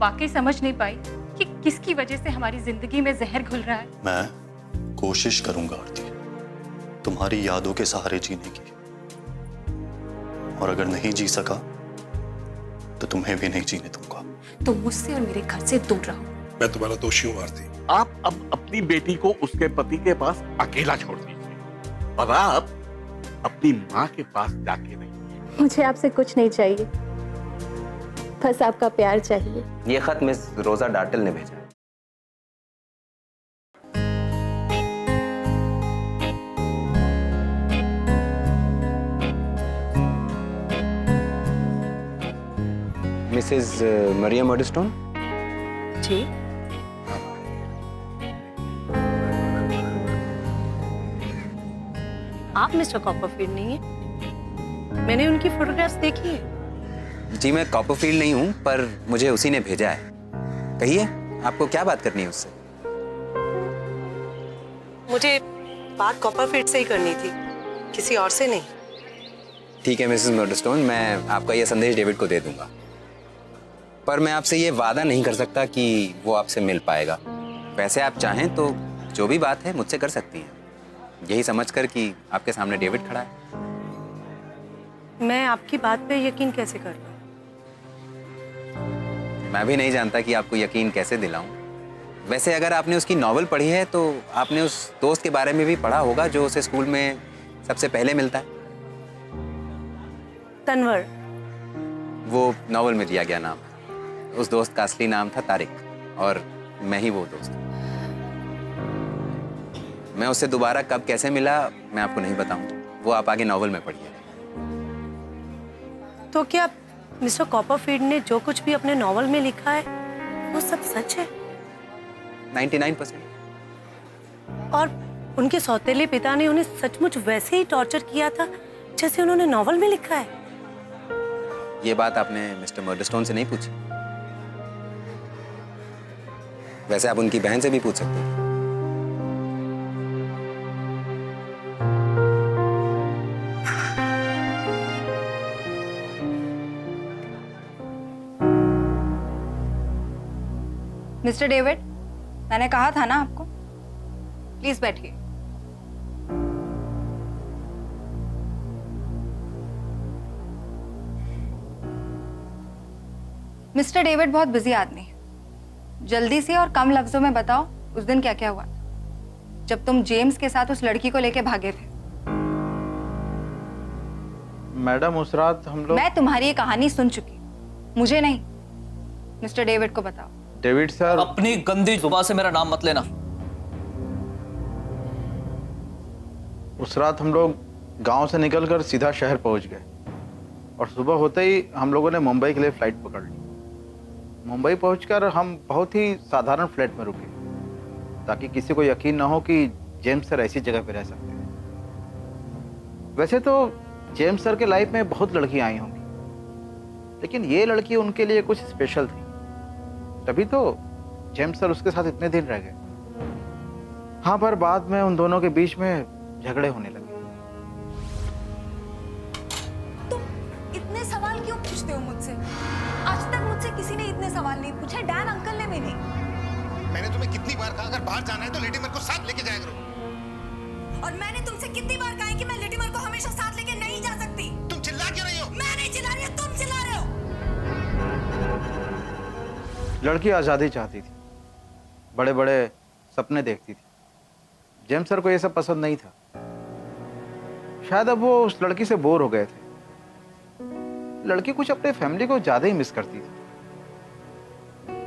वाकई समझ नहीं पाई कि किसकी वजह से हमारी जिंदगी में जहर घुल रहा है। मैं कोशिश करूंगा आरती, तुम्हारी यादों के सहारे जीने की, और अगर नहीं जी सका तो तुम्हें भी नहीं जीने दूंगा। तो मुझसे और मेरे घर से दूर रहो। मैं तुम्हारा दोषी हूँ आरती। आप अब अपनी बेटी को उसके पति के पास अकेला छोड़ दीजिए और आप अपनी माँ के पास जाके रहिए। मुझे आपसे कुछ नहीं चाहिए, बस आपका प्यार चाहिए। ये खत मिस रोजा डार्टल ने भेजा है। मिसेस मरिया मर्डस्टोन। जी, आप मिस्टर कॉपरफील्ड नहीं है? मैंने उनकी फोटोग्राफ्स देखी है। जी मैं कॉपरफील्ड नहीं हूँ, पर मुझे उसी ने भेजा है। कहिए आपको क्या बात करनी है उससे? मुझे बात कॉपरफील्ड से ही करनी थी, किसी और से नहीं। ठीक है मिसेस मर्डस्टोन, मैं आपका यह संदेश डेविड को दे दूंगा, पर मैं आपसे ये वादा नहीं कर सकता कि वो आपसे मिल पाएगा। वैसे आप चाहें तो जो भी बात है मुझसे कर सकती हैं, यही समझकर कि आपके सामने डेविड खड़ा है। मैं आपकी बात पे यकीन कैसे कर लूं? मैं भी नहीं जानता कि आपको यकीन कैसे दिलाऊं। वैसे अगर आपने उसकी नॉवल पढ़ी है तो आपने उस दोस्त के बारे में भी पढ़ा होगा जो उसे स्कूल में सबसे पहले मिलता है। तनवर। वो नॉवल में दिया गया नाम। उस दोस्त का असली नाम था तारिक, और मैं ही वो दोस्त। मैं उससे दोबारा कब कैसे मिला मैं आपको नहीं बताऊंगा, वो आप आगे नॉवल में पढ़िए। तो क्या मिस्टर कॉपरफील्ड ने जो कुछ भी अपने नॉवल में लिखा है वो सब सच है? 99%। और उनके सौतेले पिता ने उन्हें सचमुच वैसे ही टॉर्चर किया था जैसे उन्होंने नॉवल में लिखा है? ये बात आपने मिस्टर मर्डस्टोन से नहीं पूछी। वैसे आप उनकी बहन से भी पूछ सकते हैं। मिस्टर डेविड, मैंने कहा था ना आपको। प्लीज बैठिए। मिस्टर डेविड बहुत बिजी आदमी है, जल्दी से और कम लफ्जों में बताओ उस दिन क्या क्या हुआ था जब तुम जेम्स के साथ उस लड़की को लेके भागे थे। मैडम उस रात हम लोग। मैं तुम्हारी ये कहानी सुन चुकी, मुझे नहीं, मिस्टर डेविड को बताओ। David sir. अपनी गंदी जुबान से मेरा नाम मत लेना। उस रात हम लोग गांव से निकलकर सीधा शहर पहुंच गए, और सुबह होते ही हम लोगों ने मुंबई के लिए फ्लाइट पकड़ ली। मुंबई पहुंचकर हम बहुत ही साधारण फ्लैट में रुके, ताकि किसी को यकीन ना हो कि जेम्स सर ऐसी जगह पे रह सकते हैं। वैसे तो जेम्स सर के लाइफ में बहुत लड़कियां आई होंगी, लेकिन ये लड़की उनके लिए कुछ स्पेशल थी, तभी तो जेम्स सर उसके साथ इतने दिन रह गए। हाँ, पर बाद में उन दोनों के बीच में झगड़े होने लगे। तुम इतने सवाल क्यों पूछते हो मुझसे? आज तक मुझसे किसी ने इतने सवाल नहीं पूछे, डैन अंकल ने भी नहीं। मैंने तुम्हें कितनी बार कहा अगर बाहर जाना है तो लेटीमर को साथ लेके जाया करो। और मैंने तुमसे कितनी बार कहा है कि मैं लेटीमर को हमेशा साथ लेके नहीं जा सकती। तुम चिल्ला क्यों रही हो? मैं नहीं चिल्ला रही, तुम चिल्ला रहे हो। लड़की आज़ादी चाहती थी, बड़े बड़े सपने देखती थी। जेम्स सर को ये सब पसंद नहीं था। शायद अब वो उस लड़की से बोर हो गए थे। लड़की कुछ अपने फैमिली को ज़्यादा ही मिस करती थी।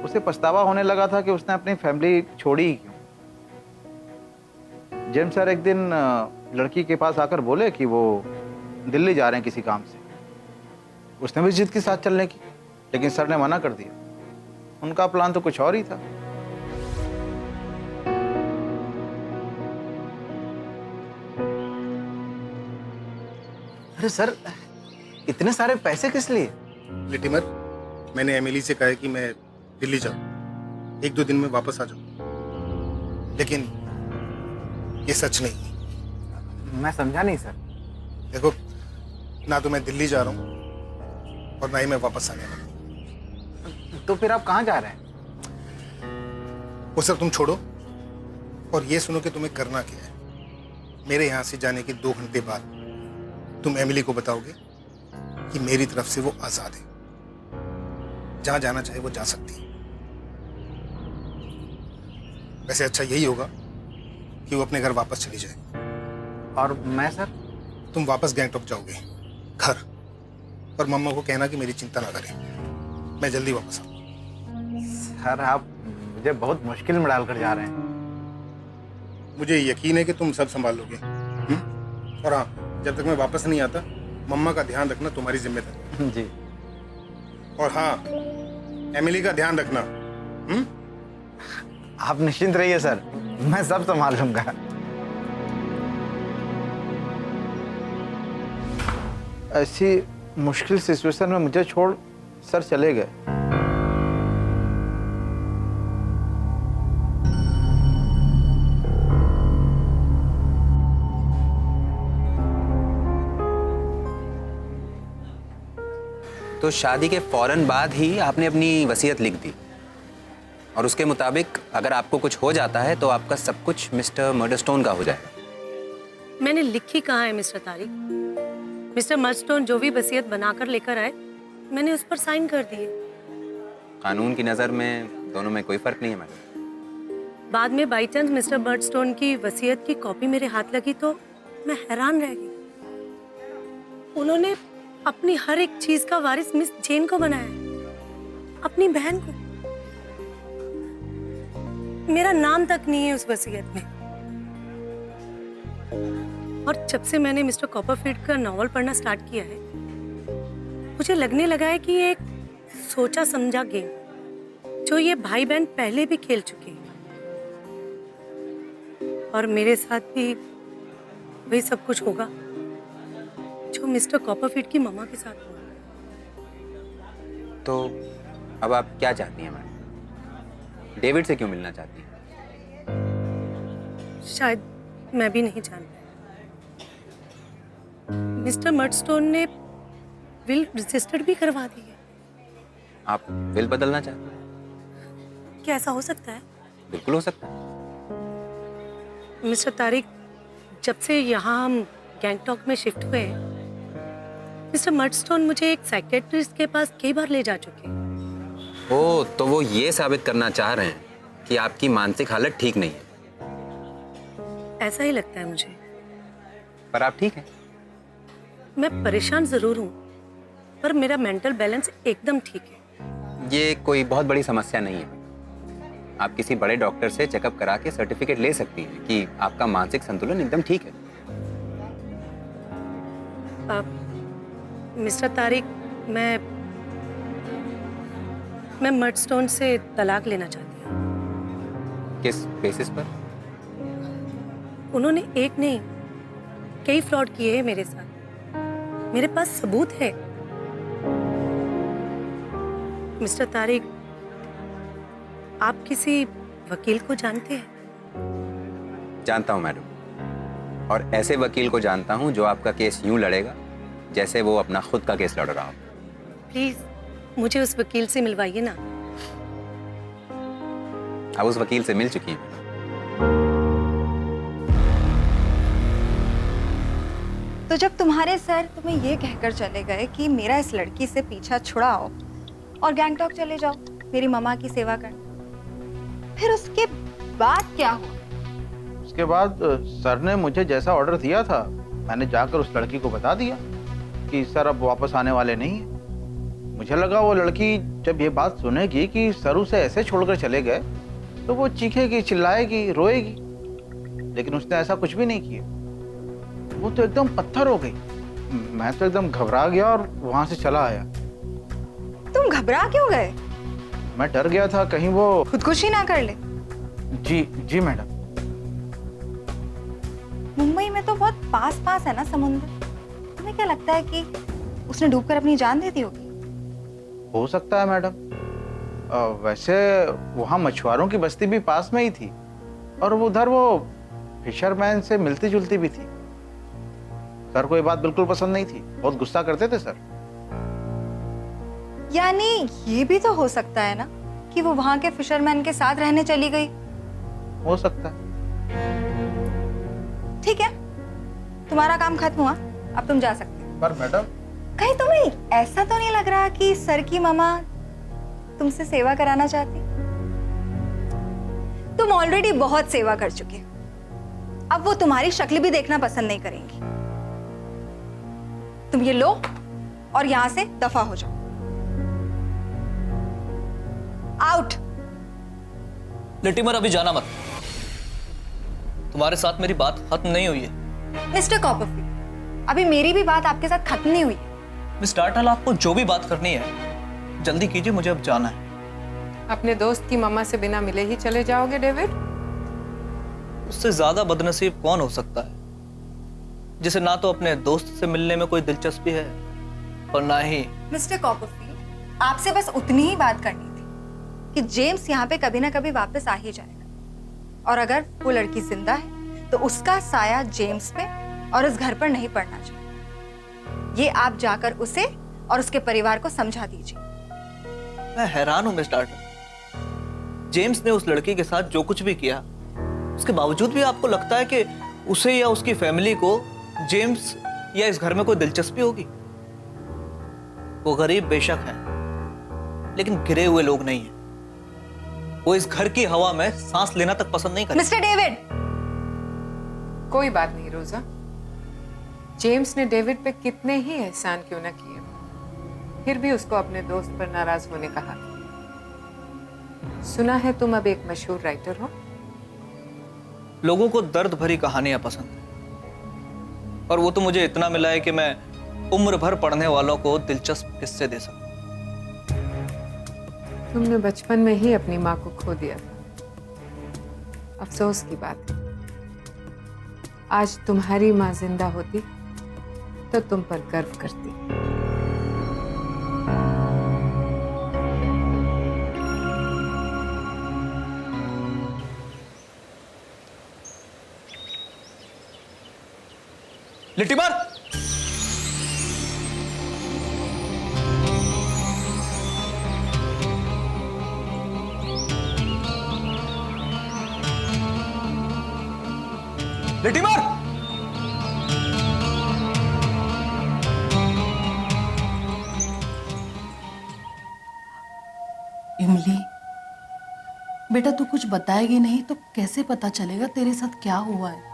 उसे पछतावा होने लगा था कि उसने अपनी फैमिली छोड़ी ही क्यों। जेम्स सर एक दिन लड़की के पास आकर बोले कि वो दिल्ली जा रहे हैं किसी काम से। उसने भी जिद के साथ चलने की, लेकिन सर ने मना कर दिया। उनका प्लान तो कुछ और ही था। अरे सर, इतने सारे पैसे किस लिए? लेटीमर, मैंने एमिली से कहा है कि मैं दिल्ली जाऊं, 1-2 दिन में वापस आ जाऊं, लेकिन ये सच नहीं। मैं समझा नहीं सर। देखो, ना तो मैं दिल्ली जा रहा हूं और ना ही मैं वापस आने वाला हूं। तो फिर आप कहाँ जा रहे हैं? वो सब तुम छोड़ो और ये सुनो कि तुम्हें करना क्या है। मेरे यहाँ से जाने के 2 घंटे बाद तुम एमिली को बताओगे कि मेरी तरफ से वो आजाद है, जहां जाना चाहे वो जा सकती है। वैसे अच्छा यही होगा कि वो अपने घर वापस चली जाए। और मैं सर? तुम वापस गैंगटॉक जाओगे घर, और मम्मा को कहना कि मेरी चिंता ना करें, मैं जल्दी वापस आऊंगा। सर आप मुझे बहुत मुश्किल में डालकर जा रहे हैं। मुझे यकीन है कि तुम सब संभाल लोगे। और हाँ, जब तक मैं वापस नहीं आता मम्मा का ध्यान रखना तुम्हारी जिम्मेदारी। जी। और हाँ, एमिली का ध्यान रखना। आप निश्चिंत रहिए सर, मैं सब संभाल लूंगा। ऐसी मुश्किल सिचुएशन में मुझे छोड़ सर चले गए। तो शादी के फौरन बाद ही आपने अपनी वसीयत लिख दी, और उसके मुताबिक अगर आपको कुछ हो जाता है तो आपका सब कुछ मिस्टर मर्डरस्टोन का हो जाएगा। मैंने लिखी कहाँ है मिस्टर तारिक? मिस्टर मर्डरस्टोन जो भी वसीयत बनाकर लेकर आए, मैंने उस पर साइन कर दिए। कानून की नज़र में दोनों में कोई फर्क नहीं है मैडम। बाद में बाई चांस मिस्टर मर्डरस्टोन की वसीयत की कॉपी मेरे हाथ लगी तो मैं हैरान रह गई। उन्होंने अपनी हर एक चीज का वारिस मिस जेन को बनाया, अपनी बहन को। मेरा नाम तक नहीं है उस वसीयत में। और जब से मैंने मिस्टर कॉपरफील्ड का नॉवल पढ़ना स्टार्ट किया है, मुझे लगने लगा है कि ये एक सोचा समझा गेम जो ये भाई बहन पहले भी खेल चुके हैं, और मेरे साथ भी वही सब कुछ होगा जो मिस्टर कॉपरफील्ड की मम्मा के साथ हुआ। तो अब आप क्या चाहती हैं मैडम? डेविड से क्यों मिलना चाहती हैं? शायद मैं भी नहीं जानती। मिस्टर मर्डस्टोन ने विल रजिस्टर्ड भी करवा दी है। आप विल बदलना चाहती हैं? क्या ऐसा हो सकता है? बिल्कुल हो सकता है। मिस्टर तारिक, जब से यहाँ हम गैंगटॉक में शिफ्ट हुए हैं, मिस्टर मर्डस्टोन मुझे एक साइकेट्रिस्ट के पास कई बार ले जा चुके हैं। ओह, तो वो ये साबित करना चाह रहे हैं कि आपकी मानसिक हालत ठीक नहीं है। ऐसा ही लगता है मुझे। पर आप ठीक हैं। मैं परेशान जरूर हूँ, पर मेरा मेंटल बैलेंस एकदम ठीक है। ये कोई बहुत बड़ी समस्या नहीं है। आप किसी बड़े डॉक्टर से चेकअप करा के सर्टिफिकेट ले सकती हैं कि आपका मानसिक संतुलन एकदम ठीक है। मिस्टर तारिक, मैं मर्डस्टोन से तलाक लेना चाहती हूँ। किस बेसिस पर? उन्होंने एक नहीं, कई फ्रॉड किए हैं मेरे साथ। मेरे पास सबूत है। मिस्टर तारिक, आप किसी वकील को जानते हैं? जानता हूं मैडम, और ऐसे वकील को जानता हूं जो आपका केस यूं लड़ेगा जैसे वो अपना खुद का केस लड़ रहा हो। प्लीज मुझे उस वकील से मिलवाइए ना। आप उस वकील से मिल चुकी हैं। तो जब तुम्हारे सर तुम्हें ये कहकर चले गए कि मेरा इस लड़की से पीछा छुड़ाओ और गैंगटॉक चले जाओ मेरी मम्मा की सेवा करने, फिर उसके बाद क्या हुआ? उसके बाद सर ने मुझे जैसा ऑर्डर दिया था, मैंने जाकर उस लड़की को बता दिया कि सर अब वापस आने वाले नहीं हैं। मुझे लगा वो लड़की जब ये बात सुनेगी कि सर उसे ऐसे छोड़कर चले गए तो वो चीखेगी, चिल्लाएगी, रोएगी, लेकिन उसने ऐसा कुछ भी नहीं किया। वो तो एकदम पत्थर हो गई। मैं तो एकदम घबरा गया और वहां से चला आया। तुम घबरा क्यों गए? मैं डर गया था कहीं वो खुदकुशी ना कर ले। जी मैडम। मुंबई में तो बहुत पास पास है ना समुद्र। तुम्हें क्या लगता है कि उसने डूबकर अपनी जान दे दी होगी? हो सकता है मैडम। वैसे वहाँ मछुआरों की बस्ती भी पास में ही थी, और उधर वो फिशरमैन से मिलती जुलती भी थी। सर को ये बात बिल्कुल पसंद नहीं थी, बहुत गुस्सा करते थे सर। यानी ये भी तो हो सकता है ना कि वो वहां के फिशरमैन के साथ रहने चली गई। हो सकता है। ठीक है, तुम्हारा काम खत्म हुआ, अब तुम जा सकते हो। पर मैडम, कहीं तुम्हें ऐसा तो नहीं लग रहा कि सर की मामा तुमसे सेवा कराना चाहती? तुम ऑलरेडी बहुत सेवा कर चुके हो, अब वो तुम्हारी शक्ल भी देखना पसंद नहीं करेंगी। तुम ये लो और यहां से दफा हो जाओ। आउट। लिटिमर अभी जाना मत, तुम्हारे साथ मेरी बात खत्म नहीं हुई है। मिस्टर कॉपरफील्ड, अभी मेरी भी बात आपके साथ खत्म नहीं हुई है। मिस डार्टल, आपको जो भी बात करनी है जल्दी कीजिए, मुझे अब जाना है। अपने दोस्त की मम्मा से बिना मिले ही चले जाओगे डेविड? उससे ज्यादा बदनसीब कौन हो सकता है, जिसे ना तो अपने दोस्त से मिलने में कोई दिलचस्पी है और ना ही। मिस्टर कॉपरफील्ड, आपसे बस उतनी ही बात करनी थी कि जेम्स यहाँ पे कभी ना कभी वापस आ ही जाएगा, और अगर वो लड़की जिंदा है तो उसका साया जेम्स पे और इस घर पर नहीं पड़ना चाहिए। ये आप जाकर उसे और उसके परिवार को समझा दीजिए। मैं हैरान हूं मिस डार्टल, जेम्स ने उस लड़की के साथ जो कुछ भी किया, उसके बावजूद भी आपको लगता है कि उसे या उसकी फैमिली को जेम्स या इस घर में कोई दिलचस्पी होगी? वो गरीब बेशक हैं, लेकिन गिरे हुए लोग नहीं हैं। वो इस घर की हवा में सांस लेना तक पसंद नहीं करते। मिस्टर डेविड, कोई बात नहीं रोजा, जेम्स ने डेविड पे कितने ही एहसान क्यों ना किए, फिर भी उसको अपने दोस्त पर नाराज होने का हक। सुना है तुम अब एक मशहूर राइटर हो। लोगों को दर्द भरी कहानियां पसंद है, और वो तो मुझे इतना मिला है कि मैं उम्र भर पढ़ने वालों को दिलचस्प किस्से दे सकूं। तुमने बचपन में ही अपनी माँ को खो दिया था, अफसोस की बात है। आज तुम्हारी माँ जिंदा होती तो तुम पर गर्व करती। लिटिमर, लिटिमर, इमली बेटा, तू कुछ बताएगी नहीं तो कैसे पता चलेगा तेरे साथ क्या हुआ है?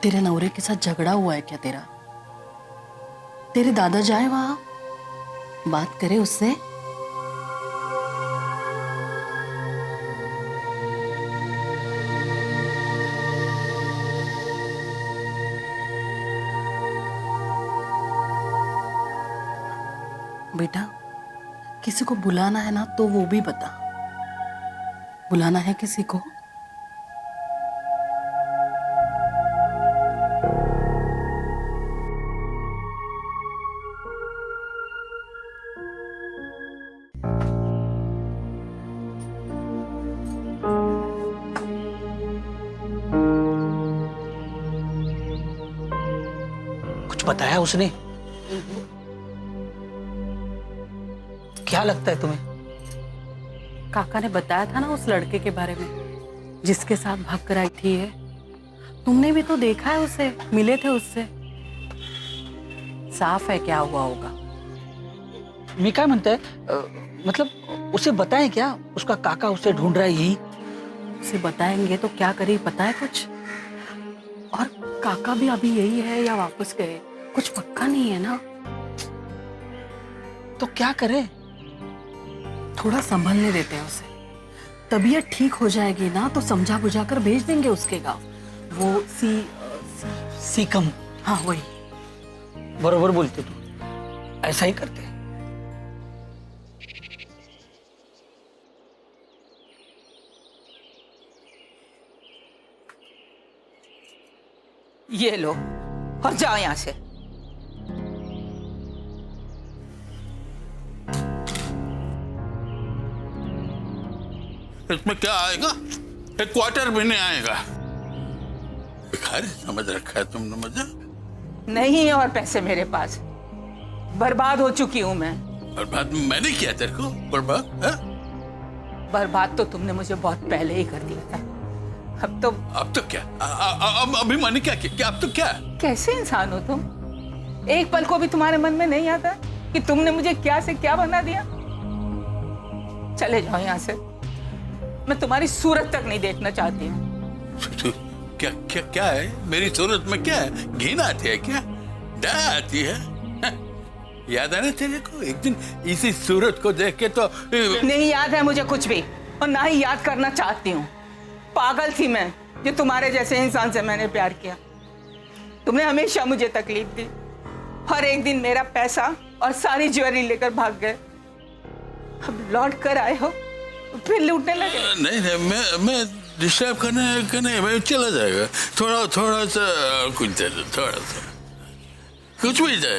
तेरे नौरे के साथ झगड़ा हुआ है क्या तेरा? तेरे दादा जाए वहां, बात करे उससे। बेटा, किसी को बुलाना है ना तो वो भी बता। बुलाना है किसी को? कुछ बताया उसने? क्या लगता है तुम्हें? काका ने बताया था ना उस लड़के के बारे में जिसके साथ भाग कर आई थी। है तुमने भी तो देखा है उसे, मिले थे उससे। साफ है क्या हुआ होगा। मी काय म्हणते, मतलब उसे बताएं क्या? उसका काका उसे ढूंढ रहा है यही। उसे बताएंगे तो क्या करे पता है कुछ? और काका भी अभी यही है या वापस गए, कुछ पक्का नहीं है ना। तो क्या करें? थोड़ा संभलने देते हैं उसे, तबीयत ठीक हो जाएगी ना तो समझा बुझा कर भेज देंगे उसके गांव। वो सीकम। हाँ वही। बरोबर बोलते तू, ऐसा ही करते। ये लो और जाओ यहां से। इसमें क्या आएगा? एक क्वार्टर भी नहीं आएगा। भिखारी समझ रखा है तुमने मुझे। नहीं और पैसे मेरे पास। बर्बाद हो चुकी हूँ मैं। बर्बाद मैंने किया तेरे को? बर्बाद हाँ? बर्बाद तो तुमने मुझे बहुत पहले ही कर दिया था। अब तो क्या? अब अभी मैंने क्या किया? अब तो क्या? कैसे इंसान हो तुम? एक पल को भी तुम्हारे मन में नहीं आता कि तुमने मुझे क्या से क्या बना दिया? चले जाओ यहाँ से, मैं तुम्हारी सूरत तक नहीं देखना चाहती हूँ। क्या क्या क्या है मेरी सूरत में? क्या है? घिन आती है क्या? डर आती है? याद है ना तेरे को एक दिन इसी सूरत को देख के तो नहीं याद है मुझे कुछ भी, और ना ही याद करना चाहती हूँ। पागल थी मैं जो तुम्हारे जैसे इंसान से मैंने प्यार किया। तुमने हमेशा मुझे तकलीफ दी। हर एक दिन मेरा पैसा और सारी ज्वेलरी लेकर भाग गए। अब लौट कर आए हो फिर लूटने लगे। नहीं मैं डिस्टर्ब करने मैं चला जाएगा। थोड़ा सा कुछ दे दो, थोड़ा सा कुछ भी दे।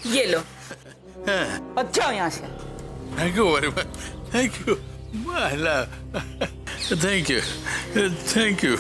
ये लो और जाओ यहाँ से। Thank you very much. Thank you my love. Thank you thank you.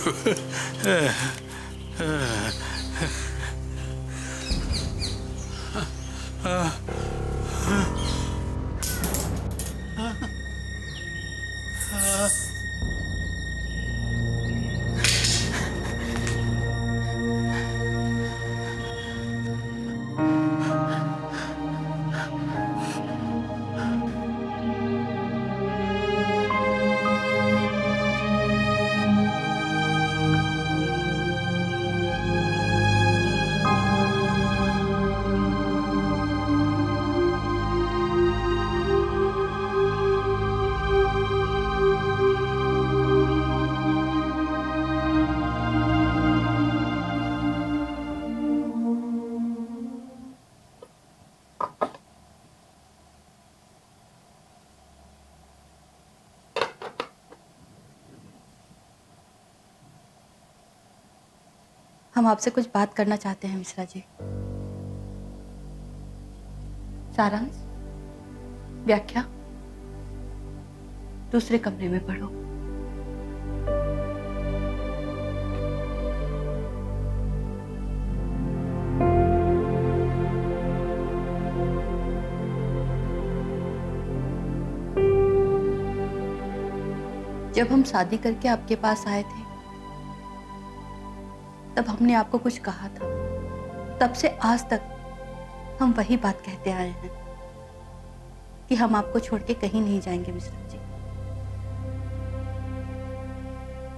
हम आपसे कुछ बात करना चाहते हैं मिश्रा जी। सारांश, व्याख्या दूसरे कमरे में पढ़ो। जब हम शादी करके आपके पास आए थे तब हमने आपको कुछ कहा था। तब से आज तक हम वही बात कहते आए हैं कि हम आपको छोड़ के कहीं नहीं जाएंगे मिश्रा जी।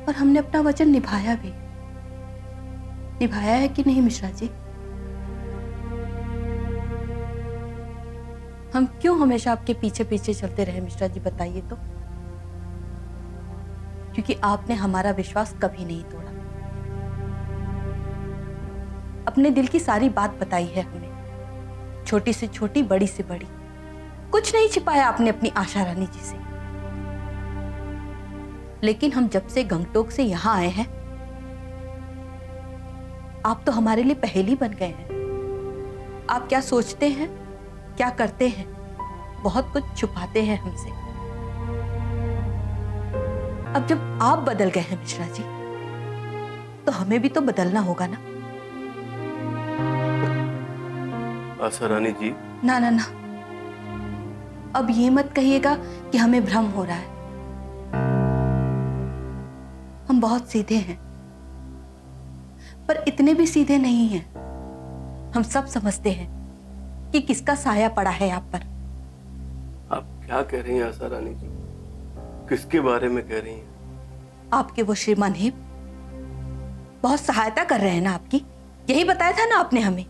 और हमने अपना वचन निभाया भी। निभाया है कि नहीं मिश्रा जी? हम क्यों हमेशा आपके पीछे पीछे चलते रहे मिश्रा जी, बताइए तो? क्योंकि आपने हमारा विश्वास कभी नहीं तोड़ा। अपने दिल की सारी बात बताई है हमने, छोटी से छोटी, बड़ी से बड़ी। कुछ नहीं छिपाया आपने अपनी आशा रानी जी से। लेकिन हम जब से गंगटोक से यहां आए हैं, आप तो हमारे लिए पहेली बन गए हैं। आप क्या सोचते हैं, क्या करते हैं, बहुत कुछ छुपाते हैं हमसे। अब जब आप बदल गए हैं मिश्रा जी, तो हमें भी तो बदलना होगा ना। आशा रानी जी, ना ना ना, अब ये मत कहिएगा कि हमें भ्रम हो रहा है। हम बहुत सीधे हैं, पर इतने भी सीधे नहीं हैं। हम सब समझते हैं कि किसका साया पड़ा है आप पर। आप क्या कह रही हैं आशा रानी जी? किसके बारे में कह रही हैं? आपके वो श्रीमान ही बहुत सहायता कर रहे हैं ना आपकी, यही बताया था ना आपने हमें।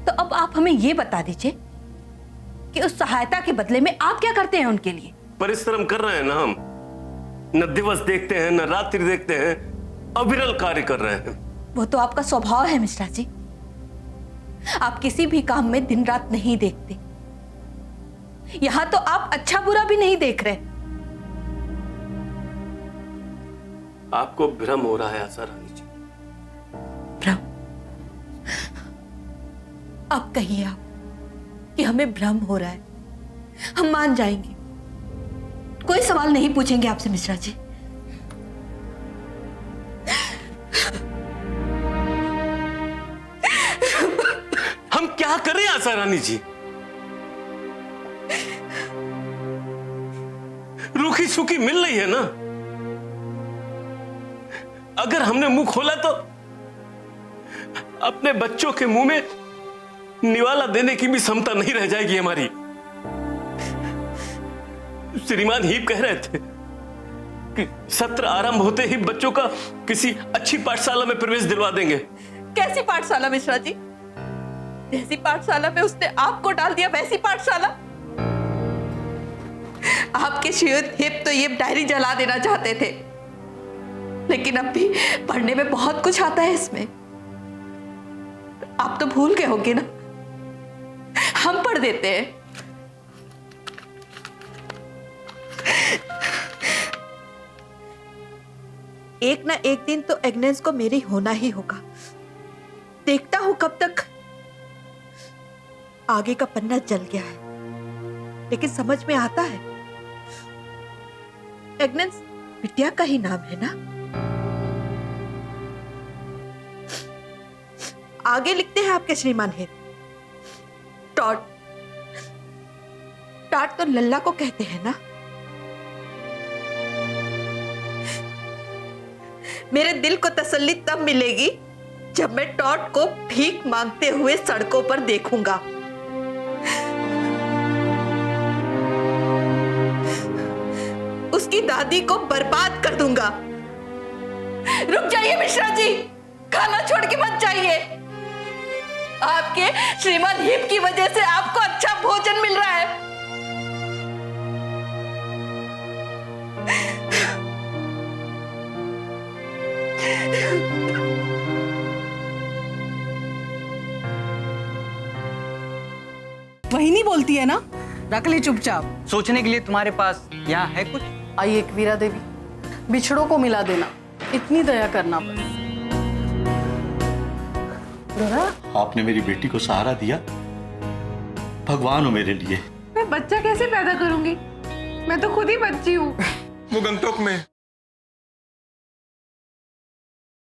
तो अब आप हमें ये बता दीजिए कि उस सहायता के बदले में आप क्या करते हैं उनके लिए? परिश्रम कर रहे हैं ना हम। न दिवस देखते हैं, न रात्रि देखते हैं, अविरल कार्य कर रहे हैं। वो तो आपका स्वभाव है मिश्रा जी। आप किसी भी काम में दिन रात नहीं देखते। यहां तो आप अच्छा बुरा भी नहीं देख रहे। आपको भ्रम हो रहा है आशा रानी जी। भ्रम? अब कहिए आप कि हमें भ्रम हो रहा है, हम मान जाएंगे। कोई सवाल नहीं पूछेंगे आपसे मिश्रा जी। क्या करें आशा रानी जी? रूखी सूखी मिल रही है ना। अगर हमने मुंह खोला तो अपने बच्चों के मुंह में निवाला देने की भी क्षमता नहीं रह जाएगी हमारी। श्रीमान हीप कह रहे थे कि सत्र आरंभ होते ही बच्चों का किसी अच्छी पाठशाला में प्रवेश दिलवा देंगे। कैसी पाठशाला मिश्रा जी? जैसी पाठशाला में उसने आपको डाल दिया वैसी पाठशाला? आपके श्रीयुत हिप तो ये डायरी जला देना चाहते थे, लेकिन अब भी पढ़ने में बहुत कुछ आता है इसमें। आप तो भूल गए होंगे ना, हम पढ़ देते हैं। एक ना एक दिन तो एग्नेस को मेरी होना ही होगा। देखता हूं कब तक। आगे का पन्ना जल गया है, लेकिन समझ में आता है एग्नेस बिटिया का ही नाम है ना। आगे लिखते हैं आपके श्रीमान है टॉट। टॉट तो लल्ला को कहते हैं ना। मेरे दिल को तसल्ली तब मिलेगी जब मैं टॉट को भीख मांगते हुए सड़कों पर देखूंगा। उसकी दादी को बर्बाद कर दूंगा। रुक जाइए मिश्रा जी, खाना छोड़ के मत जाइए। आपके श्रीमान हिप की वजह से आपको अच्छा भोजन मिल रहा है। वही नहीं बोलती है ना, रख ले चुपचाप। सोचने के लिए तुम्हारे पास यहाँ है कुछ? आई एकवीरा देवी, बिछड़ों को मिला देना, इतनी दया करना बस। आपने मेरी बेटी को सहारा दिया, भगवान हो मेरे लिए। मैं बच्चा कैसे पैदा करूंगी? मैं तो खुद ही बच्ची हूँ। वो गंगटोक में